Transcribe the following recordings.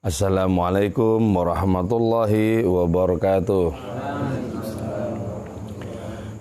Assalamualaikum warahmatullahi wabarakatuh.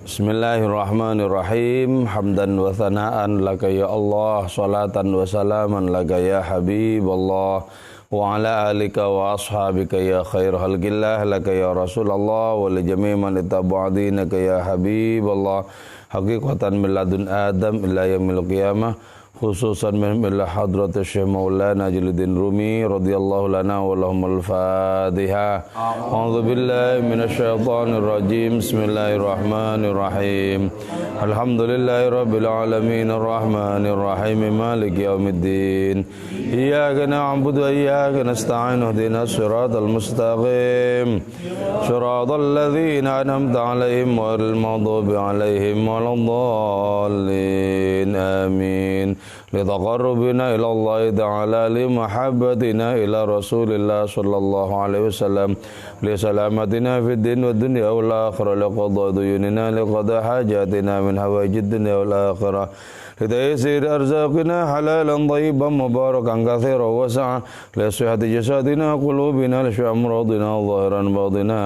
Bismillahirrahmanirrahim. Hamdan wa thana'an laka ya Allah, salatan wa salaman laka ya Habiballah, wa ala alika wa ashabika ya khair halqillah, laka ya Rasulullah, wa li jami' man ittabu'adinaka ya Habiballah, haqiqatan min ladun Adam ila yaumil qiyamah, khususan min hadrat Syekh Maulana Jalaluddin Rumi radhiyallahu lana wa lahumul Fatihah. A'udzu billahi minasyaitonir rajim. Bismillahirrahmanirrahim. Alhamdulillahirabbil alamin arrahmanir rahim maliki yaumiddin. Iyyaka na'budu wa iyyaka nasta'in ihdinas siratal mustaqim. Shiratal ladzina an'amta 'alaihim ghairil maghdubi 'alaihim waladdallin. Amin. Litaqarrubina ila Allah ta'ala limahabbatina ila Rasulillah sallallahu alaihi wasallam li salamatina fid din wad dunya wal akhirah liqada duyunina liqada hajatina min hawajid dunya wal akhirah لتيسير أرزاقنا حلالا طيبا مباركا كثيرا وسعا لصحة جسدنا قلوبنا لشفاء أمراضنا ظاهرا باطنا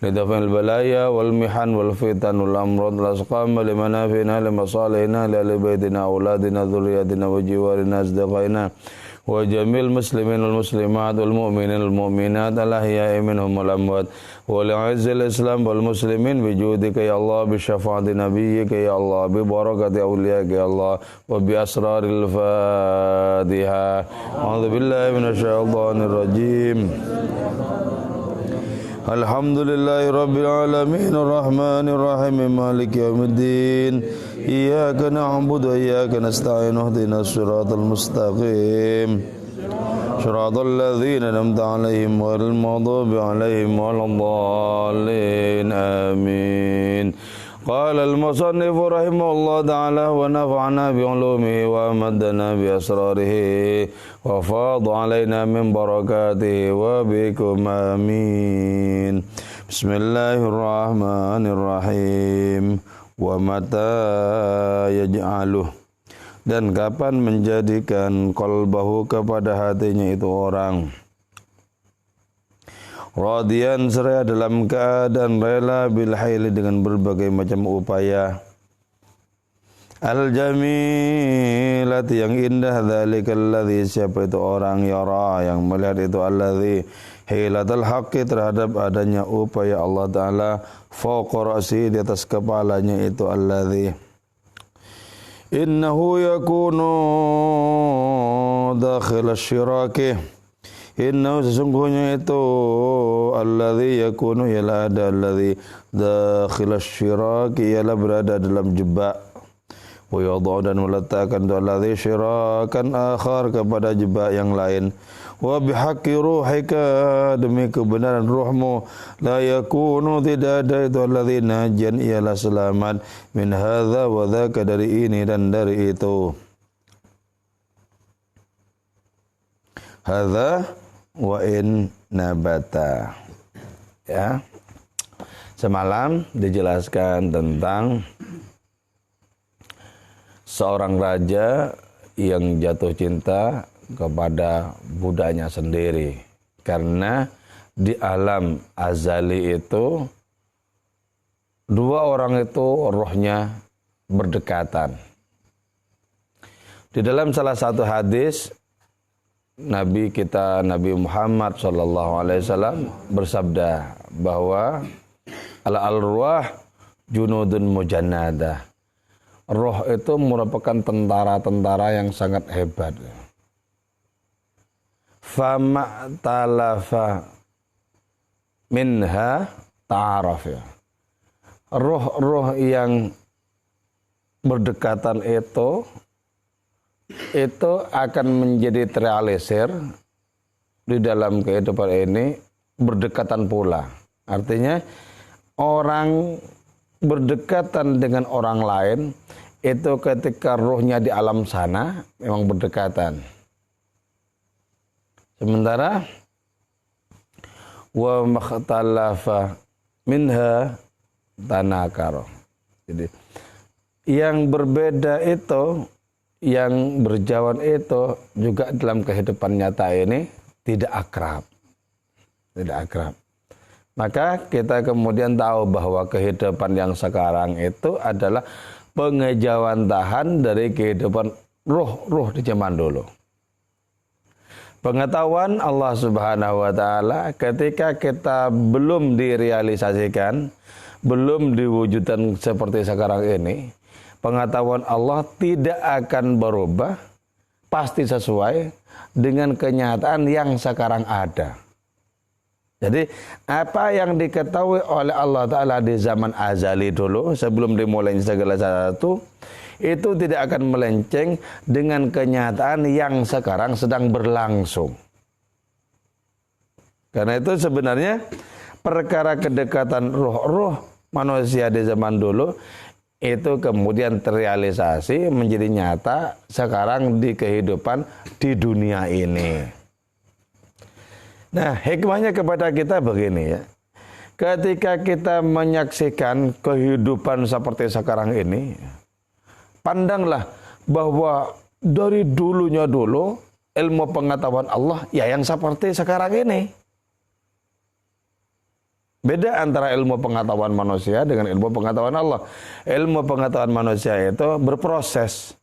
لدفع البلايا والمحن والفتن والأمراض الأسقام لمنافعنا لمصالحنا لأهل بيتنا أولادنا ذرياتنا وجوارنا أصدقائنا وجميع المسلمين والمسلمات والمؤمنين والمؤمنات الأحياء منهم والأموات ولعز الإسلام والمسلمين بجودك يا الله بشفاعة نبيك يا الله ببركة أوليائك يا الله وبأسرار الفاتحة. أعوذ بالله من الشيطان الرجيم. الحمد لله رب العالمين الرحمن الرحيم مالك يوم الدين إياك نعبد وإياك نستعين اهدنا الصراط المستقيم صراط الذين أنعمت عليهم غير المغضوب عليهم ولا الضالين آمين. قال المصنف رحمه الله تعالى ونفعنا بعلومه وأمدنا بأسراره وفاض علينا من بركاته وبكم آمين. بسم الله الرحمن الرحيم. ومتى يجعله, dan kapan menjadikan qalbahu kepada hatinya itu orang radiyan seraya dalam keadaan rela bil haili dengan berbagai macam upaya al jamilati yang indah dzalikal ladzi siapa itu orang yara yang melihat itu alladzi hilatul haqqi terhadap adanya upaya Allah Ta'ala fawqa ra'si di atas kepalanya itu alladzi innahu yakunu dakhil asyiraki innahu sesungguhnya itu alladzi yakunu ialah ada alladzi dakhil asyiraki ialah berada dalam jebak wa yadau dan meletakkan alladzi syirakan akhar kepada jebak yang lain wa bihaqqi ruhika demi kebenaran ruhmu la yakunu tidak ada itu alladzi najan ialah selamat min hadza wa dzaka dari ini dan dari itu hadza wa in nabata. Ya, semalam dijelaskan tentang seorang raja yang jatuh cinta kepada budaknya sendiri karena di alam azali itu dua orang itu rohnya berdekatan. Di dalam salah satu hadis Nabi kita Nabi Muhammad SAW bersabda bahwa al-arwah junudun mujannadah. Roh itu merupakan tentara-tentara yang sangat hebat. Fama talafa minha ta'araf ya. Roh-roh yang berdekatan itu akan menjadi terrealisir di dalam kehidupan ini berdekatan pula. Artinya orang berdekatan dengan orang lain itu ketika rohnya di alam sana memang berdekatan. Sementara wa makhtalafa minha tanakar. Jadi yang berbeda itu, yang berjauhan itu juga dalam kehidupan nyata ini tidak akrab. Tidak akrab. Maka kita kemudian tahu bahwa kehidupan yang sekarang itu adalah pengejawantahan dari kehidupan ruh di zaman dulu. Pengetahuan Allah Subhanahu wa taala ketika kita belum direalisasikan, belum diwujudkan seperti sekarang ini, pengetahuan Allah tidak akan berubah, pasti sesuai dengan kenyataan yang sekarang ada. Jadi apa yang diketahui oleh Allah Ta'ala di zaman azali dulu, sebelum dimulai segala sesuatu, itu tidak akan melenceng dengan kenyataan yang sekarang sedang berlangsung. Karena itu sebenarnya perkara kedekatan ruh manusia di zaman dulu, itu kemudian terrealisasi menjadi nyata sekarang di kehidupan di dunia ini. Nah, hikmahnya kepada kita begini ya. Ketika kita menyaksikan kehidupan seperti sekarang ini, pandanglah bahwa dari dulunya dulu ilmu pengetahuan Allah ya yang seperti sekarang ini. Beda antara ilmu pengetahuan manusia dengan ilmu pengetahuan Allah. Ilmu pengetahuan manusia itu berproses.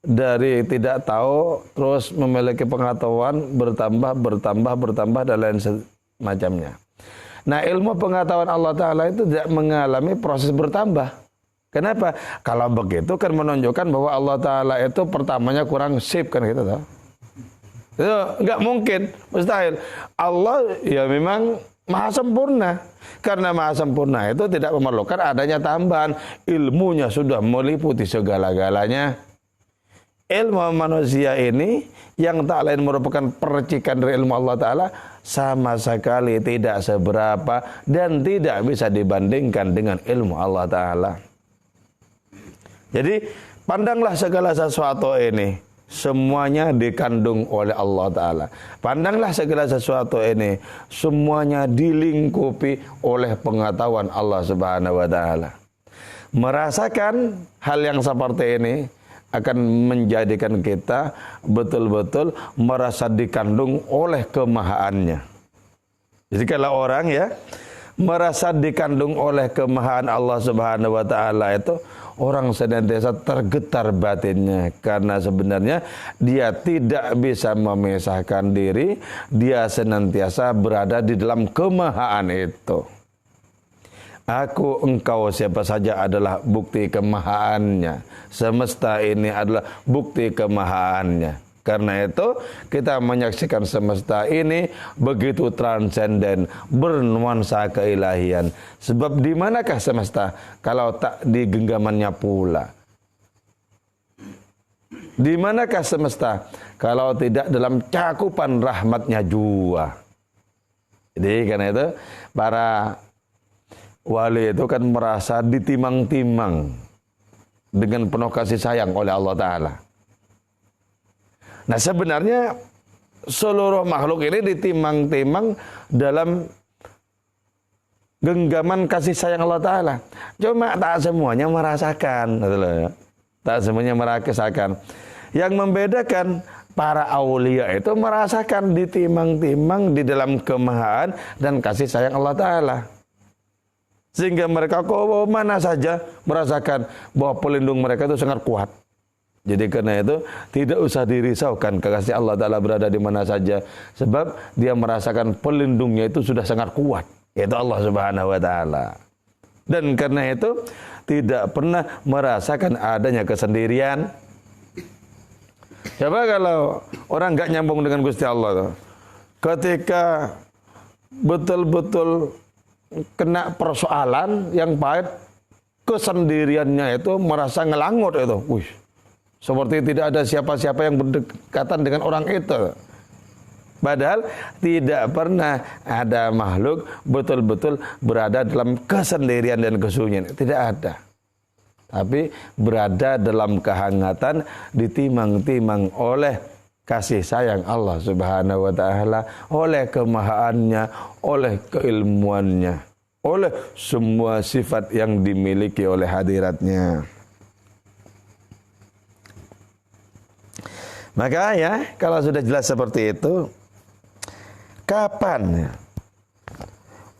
Dari tidak tahu terus memiliki pengetahuan bertambah dan lain semacamnya. Nah, ilmu pengetahuan Allah Ta'ala itu tidak mengalami proses bertambah. Kenapa? Kalau begitu kan menunjukkan bahwa Allah Ta'ala itu pertamanya kurang sip kan gitu toh. Itu enggak mungkin, mustahil. Allah ya memang maha sempurna. Karena maha sempurna itu tidak memerlukan adanya tambahan. Ilmunya sudah meliputi segala-galanya. Ilmu manusia ini yang tak lain merupakan percikan dari ilmu Allah Ta'ala sama sekali tidak seberapa dan tidak bisa dibandingkan dengan ilmu Allah Ta'ala. Jadi pandanglah segala sesuatu ini semuanya dikandung oleh Allah Ta'ala. Pandanglah segala sesuatu ini semuanya dilingkupi oleh pengetahuan Allah Subhanahu wa Ta'ala. Merasakan hal yang seperti ini akan menjadikan kita betul-betul merasa dikandung oleh kemahaannya. Jadi kalau orang ya merasa dikandung oleh kemahaan Allah Subhanahu wa Ta'ala itu, orang senantiasa tergetar batinnya karena sebenarnya dia tidak bisa memisahkan diri, dia senantiasa berada di dalam kemahaan itu. Aku, engkau, siapa saja adalah bukti kemahaannya. Semesta ini adalah bukti kemahaannya. Karena itu kita menyaksikan semesta ini begitu transenden, bernuansa keilahian. Sebab di manakah semesta kalau tak di genggamannya pula? Di manakah semesta kalau tidak dalam cakupan rahmatnya jua? Jadi karena itu para wali itu kan merasa ditimang-timang dengan penuh kasih sayang oleh Allah Ta'ala. Nah sebenarnya seluruh makhluk ini ditimang-timang dalam genggaman kasih sayang Allah Ta'ala. Cuma tak semuanya merasakan. Tak semuanya merasakan. Yang membedakan para aulia itu merasakan ditimang-timang di dalam kemahaan dan kasih sayang Allah Ta'ala. Sehingga mereka mana saja merasakan bahwa pelindung mereka itu sangat kuat. Jadi karena itu tidak usah dirisaukan kekasih Allah Ta'ala berada di mana saja. Sebab dia merasakan pelindungnya itu sudah sangat kuat. Yaitu Allah Subhanahu wa Ta'ala. Dan karena itu tidak pernah merasakan adanya kesendirian. Coba kalau orang nggak nyambung dengan Gusti Allah tuh, ketika betul-betul kena persoalan yang pahit, kesendiriannya itu merasa ngelangut itu. Wih, seperti tidak ada siapa-siapa yang berdekatan dengan orang itu. Padahal tidak pernah ada makhluk betul-betul berada dalam kesendirian dan kesunyian. Tidak ada. Tapi berada dalam kehangatan, ditimang-timang oleh kasih sayang Allah Subhanahu wa Ta'ala, oleh kemahaannya, oleh keilmuannya, oleh semua sifat yang dimiliki oleh hadiratnya. Maka ya, kalau sudah jelas seperti itu, Kapan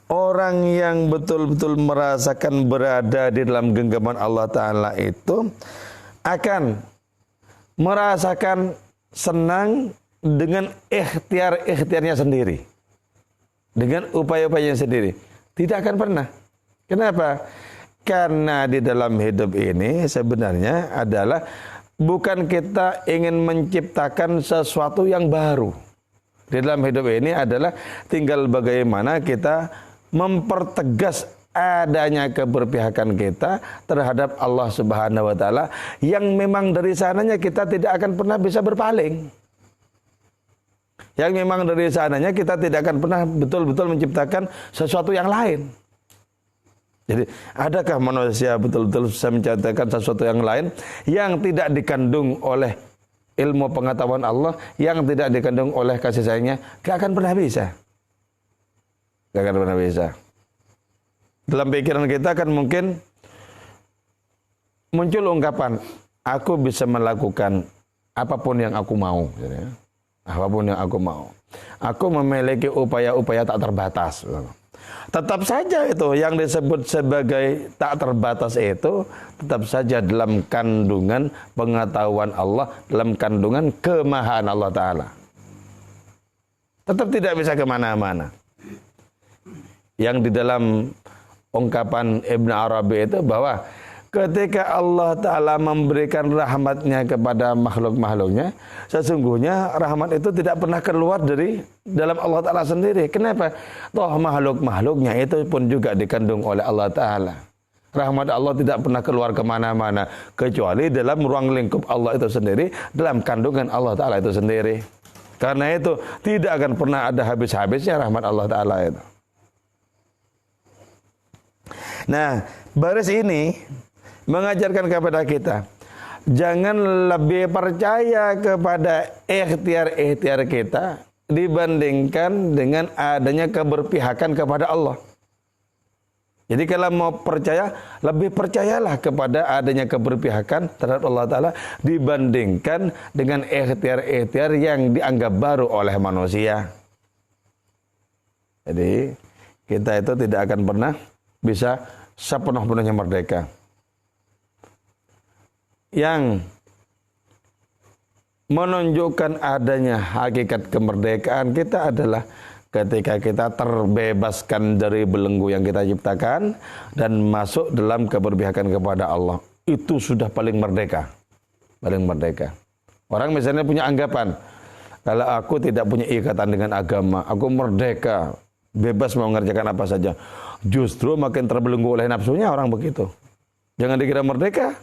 orang yang betul-betul merasakan berada di dalam genggaman Allah Ta'ala itu akan merasakan senang dengan ikhtiarnya sendiri, dengan upaya-upayanya sendiri? Tidak akan pernah. Kenapa? Karena di dalam hidup ini sebenarnya adalah bukan kita ingin menciptakan sesuatu yang baru. Di dalam hidup ini adalah tinggal bagaimana kita mempertegas adanya keberpihakan kita terhadap Allah Subhanahu wa taala yang memang dari sananya kita tidak akan pernah bisa berpaling. Yang memang dari sananya kita tidak akan pernah betul-betul menciptakan sesuatu yang lain. Jadi, adakah manusia betul-betul bisa menciptakan sesuatu yang lain yang tidak dikandung oleh ilmu pengetahuan Allah, yang tidak dikandung oleh kasih sayangnya? Gak akan pernah bisa. Gak akan pernah bisa. Dalam pikiran kita kan mungkin muncul ungkapan, aku bisa melakukan apapun yang aku mau. Apapun yang aku mau. Aku memiliki upaya-upaya tak terbatas. Tetap saja itu yang disebut sebagai tak terbatas itu tetap saja dalam kandungan pengetahuan Allah, dalam kandungan kemahaan Allah Ta'ala. Tetap tidak bisa kemana-mana. Yang di dalam ungkapan Ibn Arabi itu bahwa ketika Allah Ta'ala memberikan rahmatnya kepada makhluk-makhluknya, sesungguhnya rahmat itu tidak pernah keluar dari dalam Allah Ta'ala sendiri. Kenapa? Toh makhluk-makhluknya itu pun juga dikandung oleh Allah Ta'ala. Rahmat Allah tidak pernah keluar kemana-mana, kecuali dalam ruang lingkup Allah itu sendiri, dalam kandungan Allah Ta'ala itu sendiri. Karena itu tidak akan pernah ada habis-habisnya rahmat Allah Ta'ala itu. Nah, baris ini mengajarkan kepada kita, jangan lebih percaya kepada ikhtiar-ikhtiar kita dibandingkan dengan adanya keberpihakan kepada Allah. Jadi kalau mau percaya, lebih percayalah kepada adanya keberpihakan terhadap Allah Ta'ala dibandingkan dengan ikhtiar-ikhtiar yang dianggap baru oleh manusia. Jadi kita itu tidak akan pernah bisa sepenuh-penuhnya merdeka. Yang menunjukkan adanya hakikat kemerdekaan kita adalah ketika kita terbebaskan dari belenggu yang kita ciptakan dan masuk dalam keberpihakan kepada Allah. Itu sudah paling merdeka. Paling merdeka. Orang misalnya punya anggapan, kalau aku tidak punya ikatan dengan agama, aku merdeka, bebas mau mengerjakan apa saja. Justru makin terbelenggu oleh nafsunya orang begitu. Jangan dikira merdeka.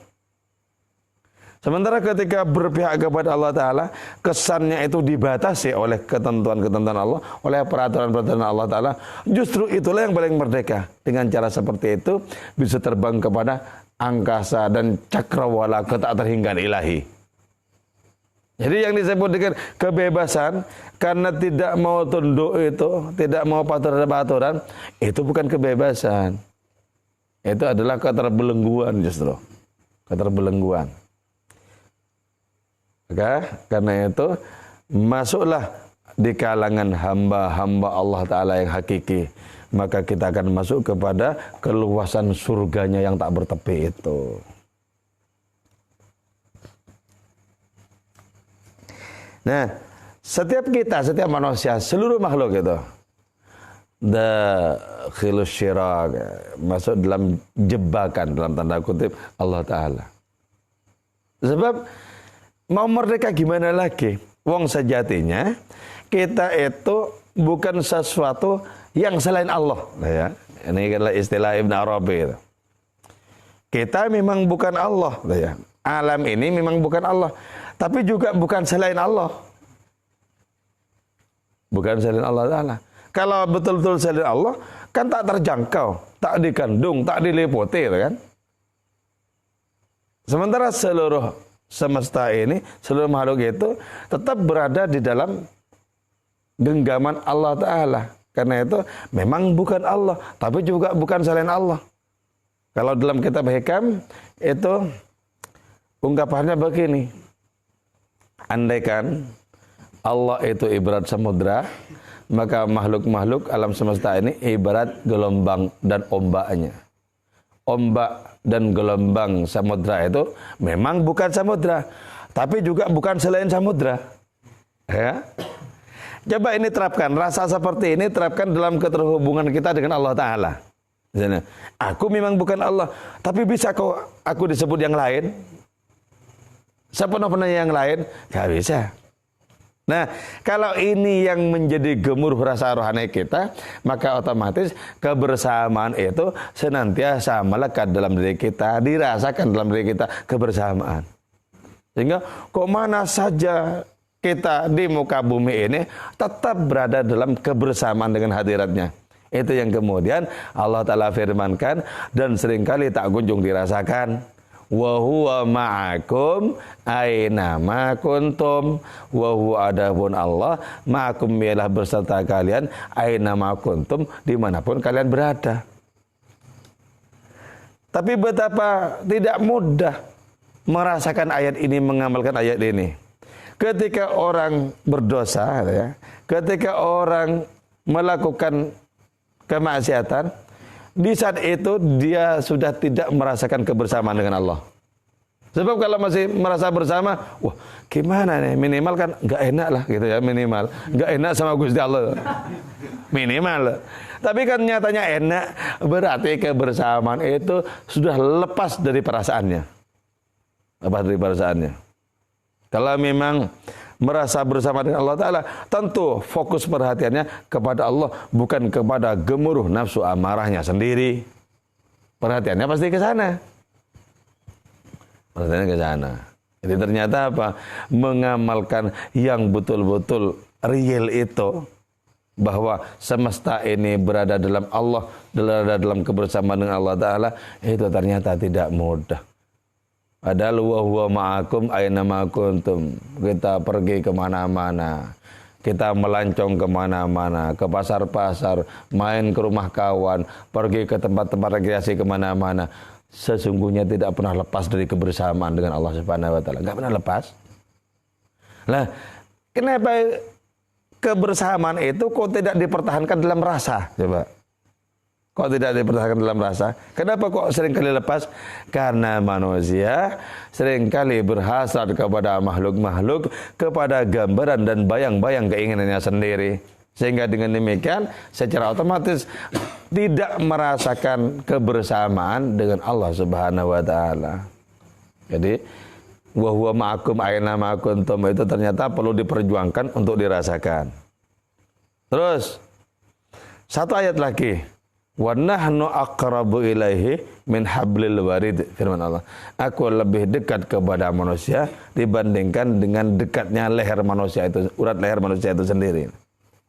Sementara ketika berpihak kepada Allah Ta'ala, kesannya itu dibatasi oleh ketentuan-ketentuan Allah, oleh peraturan-peraturan Allah Ta'ala. Justru itulah yang paling merdeka. Dengan cara seperti itu, bisa terbang kepada angkasa dan cakrawala ke tak terhingga ilahi. Jadi yang disebut dengan kebebasan, karena tidak mau tunduk itu, tidak mau patuh terhadap aturan, itu bukan kebebasan. Itu adalah keterbelengguan justru. Keterbelengguan. Maka karena itu masuklah di kalangan hamba-hamba Allah Ta'ala yang hakiki. Maka kita akan masuk kepada keluasan surganya yang tak bertepi itu. Nah, setiap kita, setiap manusia, seluruh makhluk itu dakhilus syirak, masuk dalam jebakan, dalam tanda kutip Allah Ta'ala. Sebab mau merdeka gimana lagi? Wong sejatinya kita itu bukan sesuatu yang selain Allah. Ya. Ini adalah istilah Ibn Arabi. Kita memang bukan Allah. Ya. Alam ini memang bukan Allah. Tapi juga bukan selain Allah. Bukan selain Allah Ta'ala. Kalau betul-betul selain Allah, kan tak terjangkau, tak dikandung, tak diliputi. Kan? Sementara seluruh semesta ini, seluruh makhluk itu tetap berada di dalam genggaman Allah Ta'ala. Karena itu memang bukan Allah, tapi juga bukan selain Allah. Kalau dalam kitab Hikam itu ungkapannya begini. Andaikan Allah itu ibarat samudra, maka makhluk-makhluk alam semesta ini ibarat gelombang dan ombaknya. Ombak dan gelombang samudra itu memang bukan samudra, tapi juga bukan selain samudra. Ya. Coba ini terapkan, rasa seperti ini terapkan dalam keterhubungan kita dengan Allah Ta'ala. Misalnya, aku memang bukan Allah, tapi bisa kok aku disebut yang lain? Sepenuh-penuhnya yang lain? Gak bisa. Nah, kalau ini yang menjadi gemuruh rasa rohani kita, maka otomatis kebersamaan itu senantiasa melekat dalam diri kita, dirasakan dalam diri kita kebersamaan. Sehingga kok mana saja kita di muka bumi ini tetap berada dalam kebersamaan dengan hadiratnya. Itu yang kemudian Allah Ta'ala firmankan dan seringkali tak kunjung dirasakan. Wa huwa ma'akum aina ma kuntum. Wa huwa adapun Allah ma'akum ialah berserta kalian aina ma kuntum, dimanapun kalian berada. Tapi betapa tidak mudah merasakan ayat ini, mengamalkan ayat ini. Ketika orang berdosa, ya, ketika orang melakukan kemaksiatan, di saat itu dia sudah tidak merasakan kebersamaan dengan Allah. Sebab kalau masih merasa bersama, wah gimana nih, minimal kan nggak enak lah gitu ya, minimal nggak enak sama Gusti Allah, minimal. Tapi kan nyatanya enak, berarti kebersamaan itu sudah lepas dari perasaannya, lepas dari perasaannya. Kalau memang merasa bersama dengan Allah Ta'ala, tentu fokus perhatiannya kepada Allah, bukan kepada gemuruh nafsu amarahnya sendiri. Perhatiannya pasti ke sana. Perhatiannya ke sana. Jadi ternyata apa? Mengamalkan yang betul-betul real itu, bahwa semesta ini berada dalam Allah, berada dalam kebersamaan dengan Allah Ta'ala, itu ternyata tidak mudah. Padahal wa huwa ma'akum aina ma kuntum. Kita pergi kemana-mana, kita melancong kemana-mana, ke pasar-pasar, main ke rumah kawan, pergi ke tempat-tempat rekreasi kemana-mana, sesungguhnya tidak pernah lepas dari kebersamaan dengan Allah Subhanahu Wa Taala. Enggak pernah lepas. Nah, kenapa kebersamaan itu kok tidak dipertahankan dalam rasa? Coba. Kok tidak dipertahankan dalam rasa? Kenapa kok seringkali lepas? Karena manusia seringkali berhasrat kepada makhluk-makhluk, kepada gambaran dan bayang-bayang keinginannya sendiri. Sehingga dengan demikian secara otomatis tidak merasakan kebersamaan dengan Allah Subhanahu Wa Taala. Jadi wa huwa ma'akum aina ma kuntum itu ternyata perlu diperjuangkan untuk dirasakan. Terus satu ayat lagi. Wa nahnu aqrabu ilaihi min hablil warid, firman Allah. Aku lebih dekat kepada manusia dibandingkan dengan dekatnya leher manusia itu, urat leher manusia itu sendiri.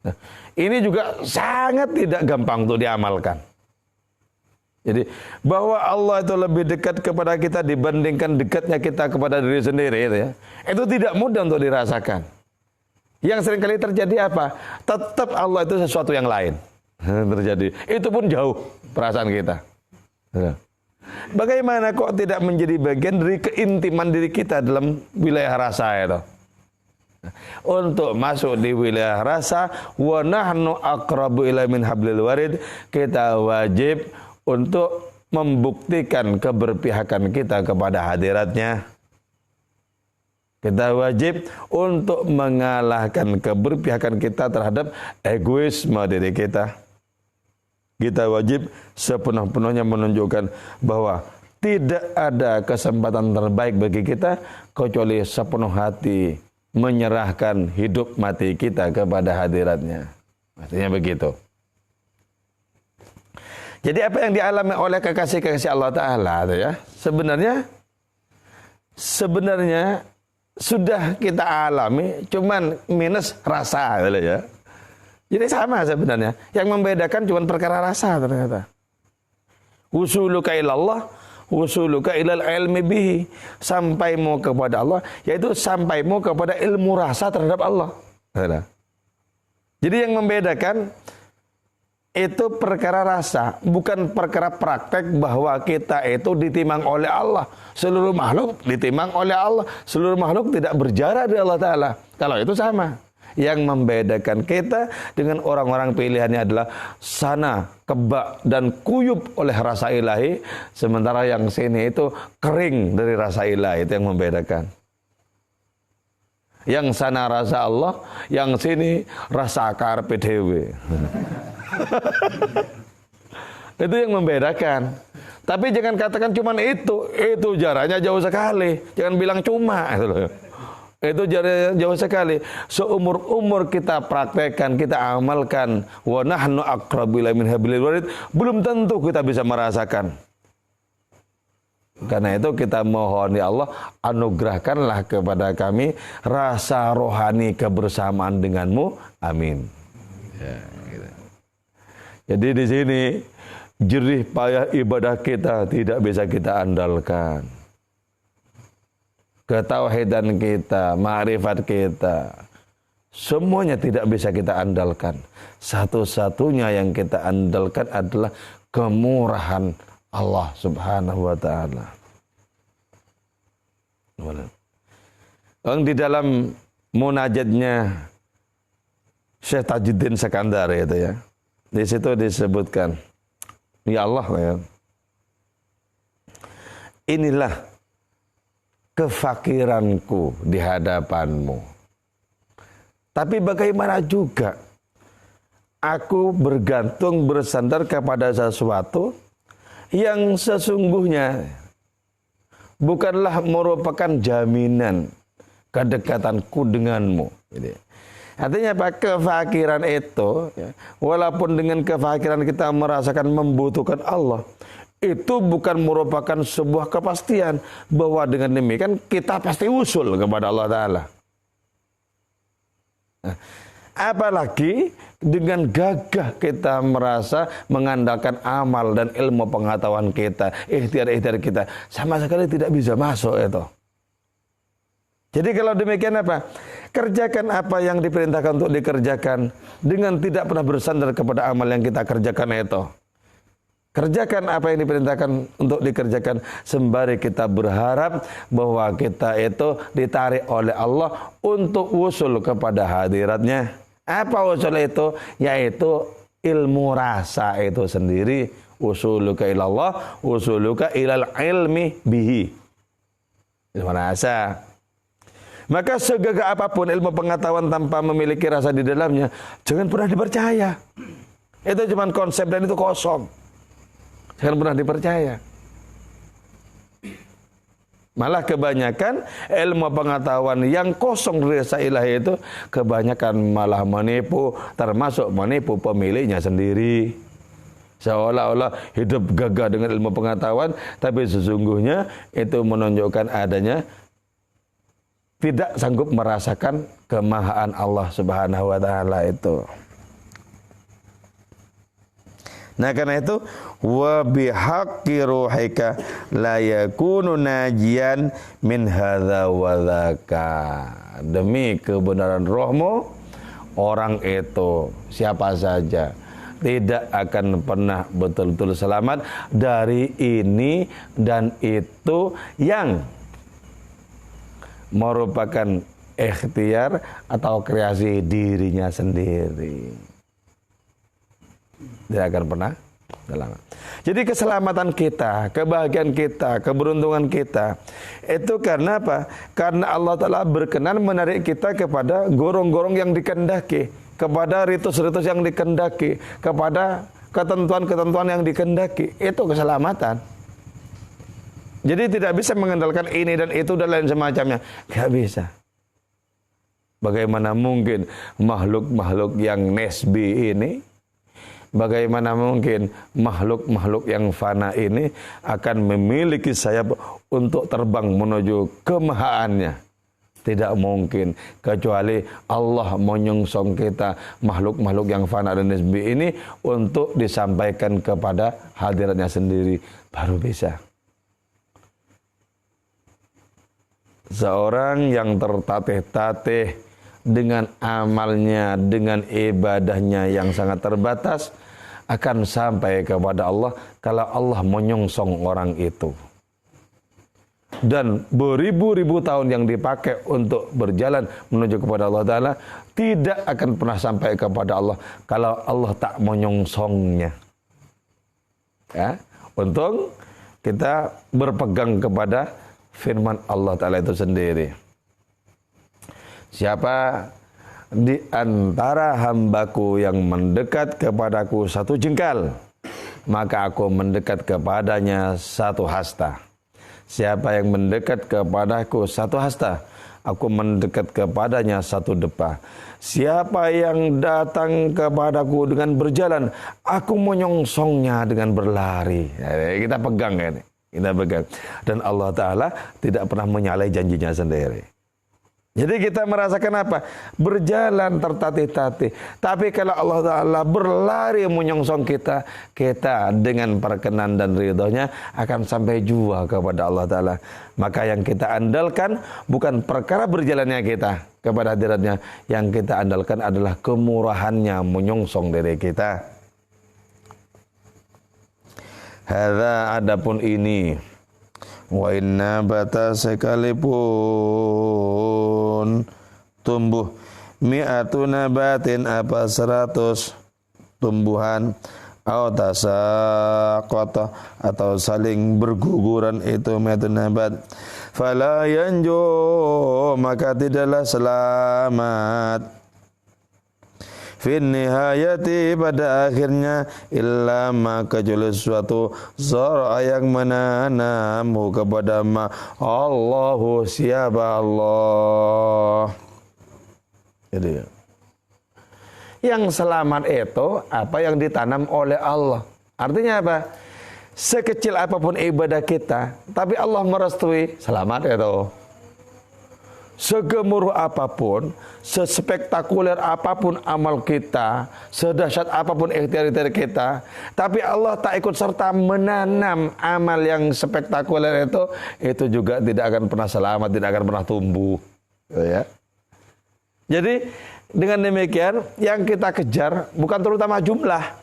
Nah, ini juga sangat tidak gampang untuk diamalkan. Jadi bahwa Allah itu lebih dekat kepada kita dibandingkan dekatnya kita kepada diri sendiri itu ya. Itu tidak mudah untuk dirasakan. Yang seringkali terjadi apa? Tetap Allah itu sesuatu yang lain. Terjadi. Itu pun jauh perasaan kita. Bagaimana kok tidak menjadi bagian dari keintiman diri kita dalam wilayah rasa itu? Untuk masuk di wilayah rasa, wa nahnu aqrabu ilaihi min hablil warid, kita wajib untuk membuktikan keberpihakan kita kepada hadiratnya. Kita wajib untuk mengalahkan keberpihakan kita terhadap egoisme diri kita. Kita wajib sepenuh-penuhnya menunjukkan bahwa tidak ada kesempatan terbaik bagi kita kecuali sepenuh hati menyerahkan hidup mati kita kepada hadiratnya. Maksudnya begitu. Jadi apa yang dialami oleh kekasih-kekasih Allah Ta'ala ya, sebenarnya sudah kita alami, cuman minus rasa gitu ya. Jadi sama sebenarnya. Yang membedakan cuma perkara rasa ternyata. Usuluka ilallah, usuluka ilal ilmi bihi. Sampaimu kepada Allah, yaitu sampaimu kepada ilmu rasa terhadap Allah. Jadi yang membedakan itu perkara rasa, bukan perkara praktek bahwa kita itu ditimang oleh Allah. Seluruh makhluk ditimang oleh Allah. Seluruh makhluk tidak berjarak dari Allah Ta'ala. Kalau itu sama. Yang membedakan kita dengan orang-orang pilihannya adalah sana kebak dan kuyup oleh rasa ilahi, sementara yang sini itu kering dari rasa ilahi. Itu yang membedakan. Yang sana rasa Allah, yang sini rasa karepe dhewe. Itu yang membedakan. Tapi jangan katakan cuman itu jaraknya jauh sekali. Jangan bilang cuma itu loh. Itu jaraknya jauh sekali. Seumur-umur kita praktekkan, kita amalkan, wa nahnu aqrabu ilaihi min hablil warid, belum tentu kita bisa merasakan. Karena itu kita mohon, ya Allah, anugerahkanlah kepada kami rasa rohani kebersamaan denganmu. Amin. Ya, gitu. Jadi di sini jerih payah ibadah kita tidak bisa kita andalkan. Ketauhidan kita, ma'rifat kita, semuanya tidak bisa kita andalkan. Satu-satunya yang kita andalkan adalah kemurahan Allah Subhanahu wa ta'ala. Di dalam munajatnya Syekh Tajuddin Sekandar itu ya, di situ disebutkan, ya Allah ya, inilah kefakiranku di hadapanmu. Tapi bagaimana juga aku bergantung bersandar kepada sesuatu yang sesungguhnya bukanlah merupakan jaminan kedekatanku denganmu. Jadi, artinya apa? Kefakiran itu, ya, walaupun dengan kefakiran kita merasakan membutuhkan Allah, itu bukan merupakan sebuah kepastian bahwa dengan demikian kita pasti usul kepada Allah Ta'ala. Nah, apalagi dengan gagah kita merasa mengandalkan amal dan ilmu pengetahuan kita, ikhtiar-ikhtiar kita, sama sekali tidak bisa masuk itu. Jadi kalau demikian apa? Kerjakan apa yang diperintahkan untuk dikerjakan dengan tidak pernah bersandar kepada amal yang kita kerjakan itu. Kerjakan apa yang diperintahkan untuk dikerjakan sembari kita berharap bahwa kita itu ditarik oleh Allah untuk usul kepada hadiratnya. Apa usul itu? Yaitu ilmu rasa itu sendiri. Usuluka ilallah, usuluka ilal ilmi bihi. Ilmu rasa. Maka segagah apapun ilmu pengetahuan tanpa memiliki rasa di dalamnya, jangan pernah dipercaya. Itu cuma konsep dan itu kosong. Jangan pernah dipercaya. Malah kebanyakan ilmu pengetahuan yang kosong dari rasa ilahi itu kebanyakan malah menipu, termasuk menipu pemiliknya sendiri. Seolah-olah hidup gagah dengan ilmu pengetahuan, tapi sesungguhnya itu menunjukkan adanya tidak sanggup merasakan kemahaan Allah Subhanahu wa ta'ala itu. Nah karena itu wa bihaqqi ruhika la yakunu najian min hadza wa dzaka. Demi kebenaran rohmu, orang itu siapa saja tidak akan pernah betul-betul selamat dari ini dan itu yang merupakan ikhtiar atau kreasi dirinya sendiri. Tidak akan pernah selamat. Jadi keselamatan kita, kebahagiaan kita, keberuntungan kita itu karena apa? Karena Allah Ta'ala berkenan menarik kita kepada gorong-gorong yang dikehendaki, kepada ritus-ritus yang dikehendaki, kepada ketentuan-ketentuan yang dikehendaki. Itu keselamatan. Jadi tidak bisa mengandalkan ini dan itu dan lain semacamnya. Gak bisa. Bagaimana mungkin makhluk-makhluk yang nesbi ini, bagaimana mungkin makhluk-makhluk yang fana ini akan memiliki sayap untuk terbang menuju kemahaannya? Tidak mungkin, kecuali Allah menyongsong kita makhluk-makhluk yang fana dan nisbi ini untuk disampaikan kepada hadiratnya sendiri, baru bisa. Seorang yang tertatih-tatih dengan amalnya, dengan ibadahnya yang sangat terbatas, akan sampai kepada Allah kalau Allah menyongsong orang itu. dan beribu-ribu tahun yang dipakai untuk berjalan menuju kepada Allah Ta'ala tidak akan pernah sampai kepada Allah kalau Allah tak menyongsongnya. Ya, untung kita berpegang kepada firman Allah Ta'ala itu sendiri. Siapa di antara hambaku yang mendekat kepadaku satu jengkal, maka aku mendekat kepadanya satu hasta. Siapa yang mendekat kepadaku satu hasta, aku mendekat kepadanya satu depa. Siapa yang datang kepadaku dengan berjalan, aku menyongsongnya dengan berlari. Ya, kita pegang ya, kita pegang. Dan Allah Ta'ala tidak pernah menyalahi janjinya sendiri. Jadi kita merasakan apa? Berjalan tertatih-tatih. Tapi kalau Allah Ta'ala berlari menyongsong kita, kita dengan perkenan dan ridhonya akan sampai jua kepada Allah Ta'ala. Maka yang kita andalkan bukan perkara berjalannya kita kepada hadiratnya. Yang kita andalkan adalah kemurahannya menyongsong diri kita. Hadza adapun ini. Wa inna bata sekalipun tumbuh mi'atu nabatin apa 100 tumbuhan atau tasaqata atau saling berguguran itu mi'atu nabat fala yanju maka tidaklah selamat fin nihayati pada akhirnya illa ma kecuali suatu zara yang menanamhu kepada ma Allahu siapa Allah. Jadi yang selamat itu apa yang ditanam oleh Allah. Artinya apa? Sekecil apapun ibadah kita, tapi Allah merestui, selamat itu. Segemuruh apapun, sespektakuler apapun amal kita, sedahsyat apapun ikhtiar-ikhtiar kita, tapi Allah tak ikut serta menanam amal yang spektakuler itu juga tidak akan pernah selamat, tidak akan pernah tumbuh. Ya. Jadi dengan demikian yang kita kejar bukan terutama jumlah.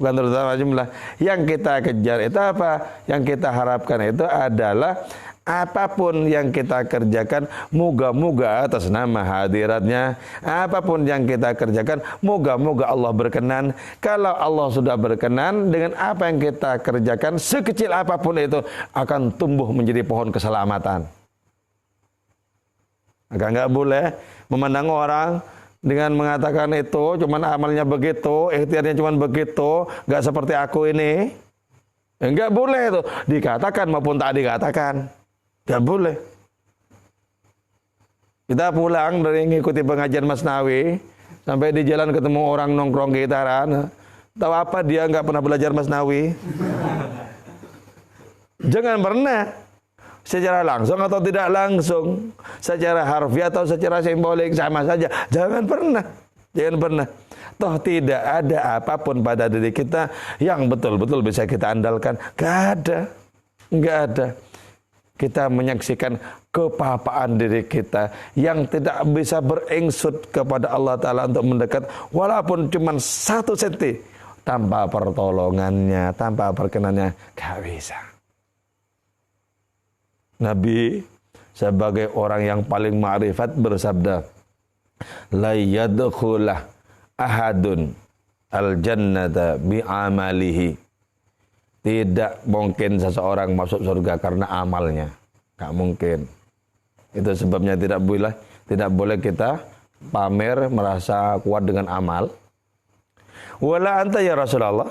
Bukan terutama jumlah. Yang kita kejar itu apa? Yang kita harapkan itu adalah apapun yang kita kerjakan, moga-moga atas nama hadiratnya. Apapun yang kita kerjakan, moga-moga Allah berkenan. Kalau Allah sudah berkenan, dengan apa yang kita kerjakan, sekecil apapun itu, akan tumbuh menjadi pohon keselamatan. Maka nggak boleh memandang orang dengan mengatakan itu, cuman amalnya begitu, ikhtiarnya cuman begitu, nggak seperti aku ini. Nggak boleh itu, dikatakan maupun tak dikatakan. Gak boleh. Kita pulang dari ngikuti pengajian Masnawi, sampai di jalan ketemu orang nongkrong gitaran. Tahu apa dia nggak pernah belajar Masnawi? Jangan pernah. Secara langsung atau tidak langsung, secara harfiah atau secara simbolik sama saja. Jangan pernah. Jangan pernah. Toh tidak ada apapun pada diri kita yang betul-betul bisa kita andalkan. Gak ada. Gak ada. Kita menyaksikan kepapaan diri kita yang tidak bisa beringsut kepada Allah Ta'ala untuk mendekat walaupun cuma 1 senti tanpa pertolongannya, tanpa perkenannya, gak bisa. Nabi sebagai orang yang paling ma'rifat bersabda, la yadkhulah ahadun al-jannata bi'amalihi. Tidak mungkin seseorang masuk surga karena amalnya. Gak mungkin. Itu sebabnya tidak boleh kita pamer merasa kuat dengan amal. Wala anta ya Rasulullah.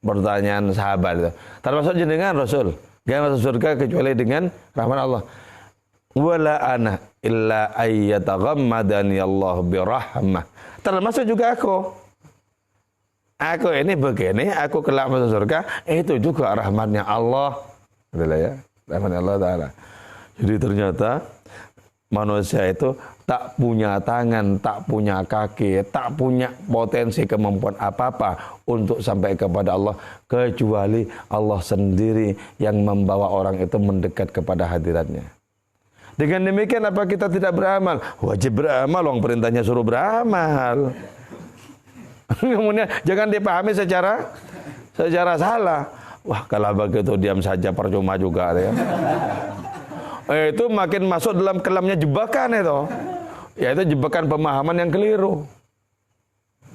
Pertanyaan sahabat itu. Termasuk jenengan Rasul. Gak masuk surga kecuali dengan rahmat Allah. Wala ana illa ayyataghammadani Allah birahmah. Termasuk juga aku. Aku ini begini, aku kelak masuk surga, itu juga rahmatnya Allah. Itulah ya, rahmatnya Allah Ta'ala. Jadi ternyata manusia itu tak punya tangan, tak punya kaki, tak punya potensi kemampuan apa-apa untuk sampai kepada Allah, kecuali Allah sendiri yang membawa orang itu mendekat kepada hadiratnya. Dengan demikian apa kita tidak beramal? Wajib beramal, orang perintahnya suruh beramal. Kemudian jangan dipahami secara salah. Wah, kalau begitu diam saja percuma juga ya. itu makin masuk dalam kelamnya jebakan itu. Yaitu jebakan pemahaman yang keliru.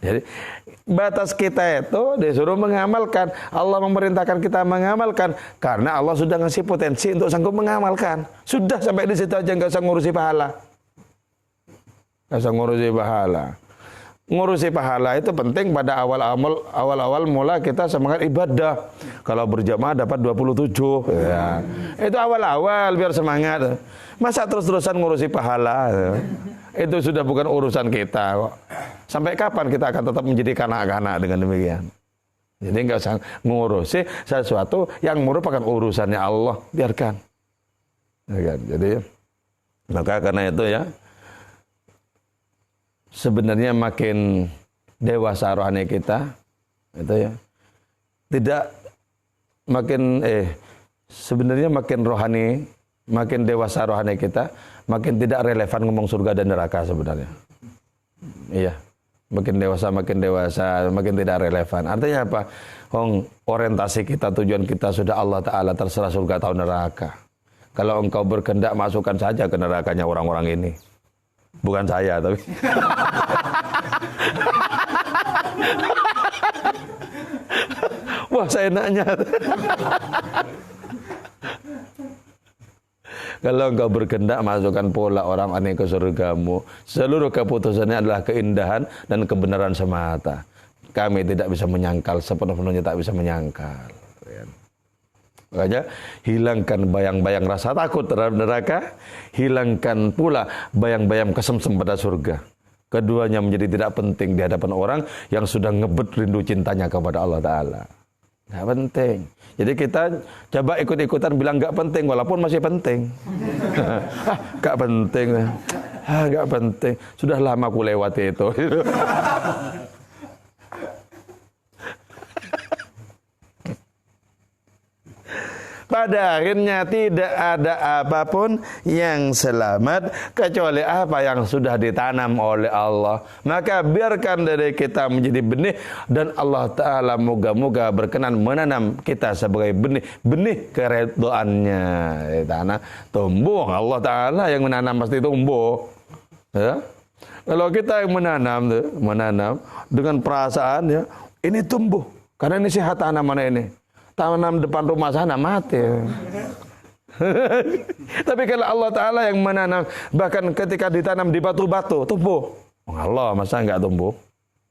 Jadi batas kita itu disuruh mengamalkan. Allah memerintahkan kita mengamalkan karena Allah sudah ngasih potensi untuk sanggup mengamalkan. Sudah sampai di situ aja, nggak usah ngurusi pahala. Nggak usah ngurusi pahala. Ngurusi pahala itu penting pada awal-awal mula kita semangat ibadah. Kalau berjamaah dapat 27 ya. Itu awal-awal biar semangat. Masa terus-terusan ngurusi pahala? Itu sudah bukan urusan kita kok. Sampai kapan kita akan tetap menjadi kanak-kanak dengan demikian? Jadi nggak usah ngurusi sesuatu yang merupakan urusannya Allah, biarkan. Ya kan? Jadi maka karena itu ya, sebenarnya makin dewasa rohani kita, itu ya, tidak makin sebenarnya makin rohani, makin dewasa rohani kita, makin tidak relevan ngomong surga dan neraka sebenarnya. Iya, makin dewasa, makin tidak relevan. Artinya apa? Orientasi kita, tujuan kita sudah Allah Ta'ala, terserah surga atau neraka. Kalau engkau berkehendak, masukkan saja ke nerakanya orang-orang ini. Bukan saya, tapi... Wah, saya enaknya. Kalau engkau berkehendak, masukkan pula orang aneh ke surgamu. Seluruh keputusannya adalah keindahan dan kebenaran semata. Kami tidak bisa menyangkal, sepenuh-penuhnya tak bisa menyangkal. Makanya hilangkan bayang-bayang rasa takut terhadap neraka, hilangkan pula bayang-bayang kesemsem pada surga. Keduanya menjadi tidak penting di hadapan orang yang sudah ngebet rindu cintanya kepada Allah Ta'ala. Nggak penting. Jadi kita coba ikut-ikutan bilang nggak penting, walaupun masih penting. Nggak penting. Nggak penting. Sudah lama aku lewati itu. Pada akhirnya tidak ada apapun yang selamat kecuali apa yang sudah ditanam oleh Allah. Maka biarkan dari kita menjadi benih dan Allah Ta'ala moga-moga berkenan menanam kita sebagai benih keridhaannya. Tanah tumbuh, Allah Ta'ala yang menanam pasti tumbuh. Ya? Kalau kita yang menanam dengan perasaan ya, ini tumbuh karena ini sehat tanaman ini. Tanam depan rumah sana mati. Tapi kalau Allah Ta'ala yang menanam, bahkan ketika ditanam di batu-batu, tumbuh. Allah, masa enggak tumbuh?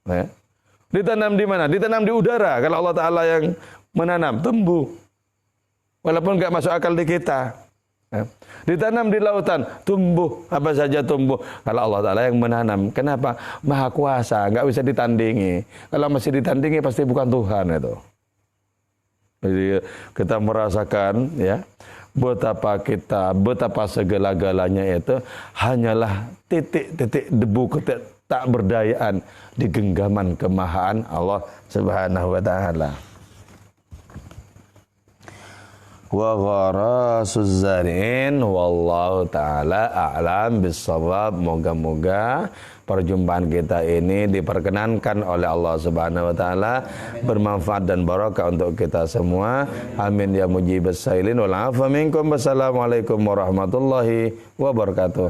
Ya. Ditanam di mana? Ditanam di udara. Kalau Allah Ta'ala yang menanam, tumbuh. Walaupun enggak masuk akal di kita. Ya. Ditanam di lautan, tumbuh. Apa saja tumbuh. Kalau Allah Ta'ala yang menanam. Kenapa? Maha kuasa, enggak bisa ditandingi. Kalau masih ditandingi, pasti bukan Tuhan itu. Jadi kita merasakan ya betapa segala-galanya itu hanyalah titik-titik debu tak berdayaan di genggaman kemahaan Allah Subhanahu wa taala. Wa gharasuz zari'in wallahu taala a'lam bissawab. Moga-moga perjumpaan kita ini diperkenankan oleh Allah Subhanahu wa taala, bermanfaat dan barakah untuk kita semua. Amin ya mujibas sailin wal afa minkum. Wassalamualaikum warahmatullahi wabarakatuh.